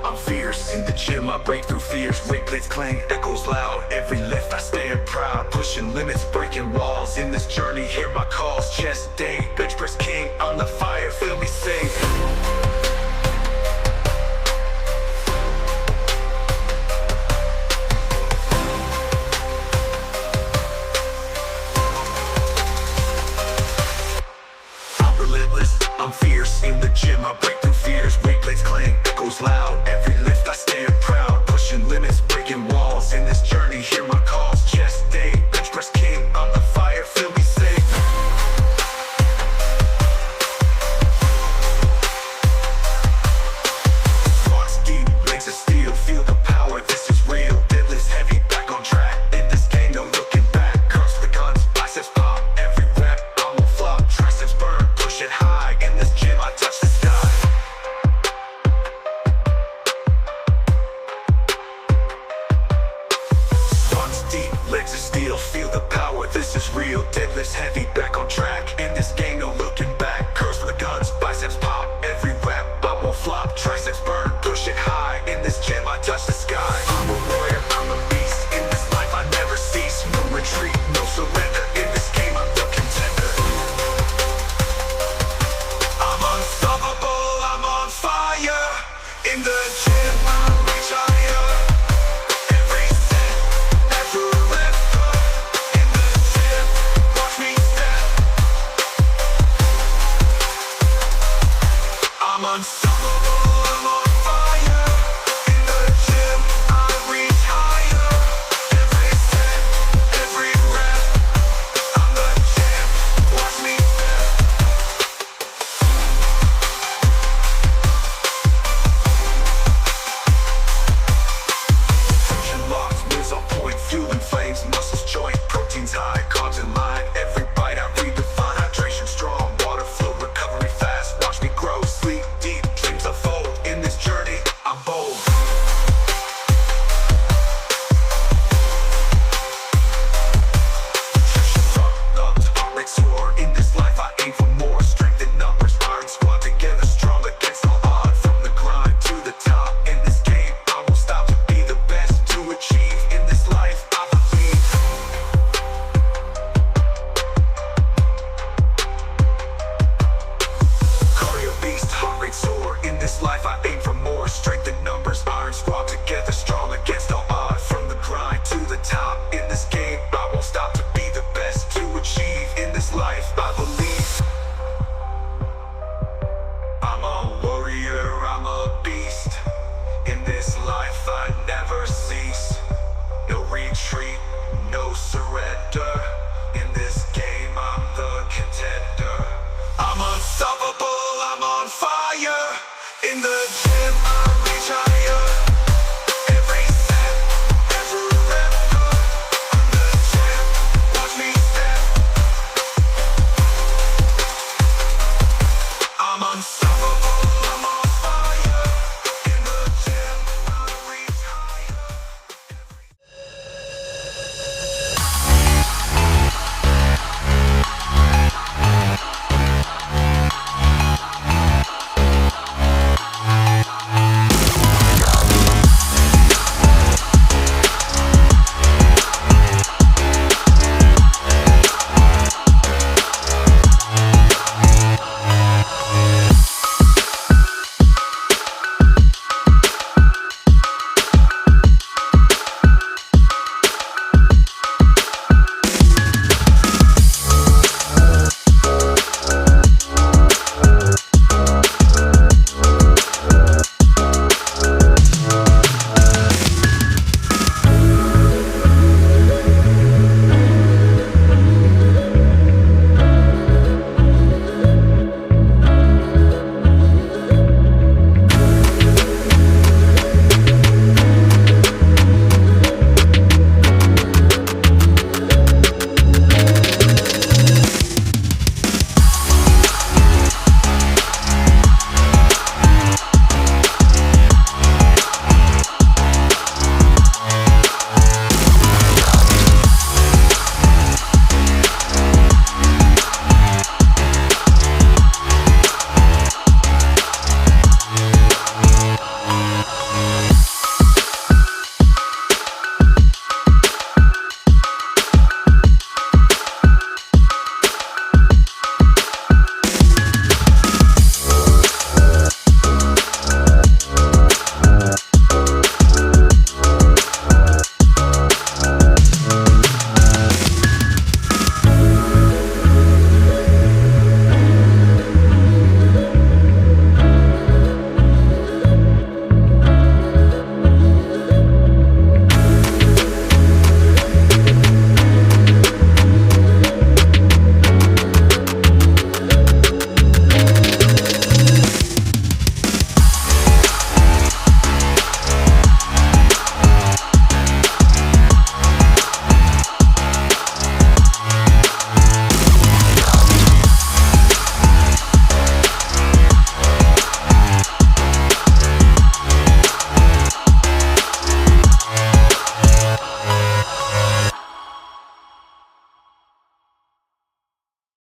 I'm fierce in the gym, I break through fears. Weight plates clang, echoes loud. Every lift I stand proud, pushing limits, breaking walls. In this journey, hear my calls. Chest day, bench press king. On the fire, feel me sing. I'm relentless, I'm fierce in the gym, I break through fears. Weight plates clang, echoes loud. Every lift I stand proud, pushing limits, breaking walls. In this journey, hear my calls. Chest day, bench press king. On the fire, feel me sing. Squats deep, legs of steel, feel the power, this is real. Deadlifts heavy, back on track. In this game, no looking back. Curves for the guns, biceps pop. Every rep, I won't flop. Triceps burn, push it high. In this gym, I touch the sky. Squats deep, legs of steel, feel the power, this is real. Deadlifts heavy, back on track. In this game, no looking back. Curves for the guns, biceps pop. Every rep, I won't flop. Triceps burn, push it high. In this gym, I touch the sky. I'm a warrior, I'm a beast. In this life, I never cease. No retreat, no surrender. In this game, I'm the contender. I'm unstoppable, I'm on fire. In the gym, I reach higher. Every set, every retreat, no surrender.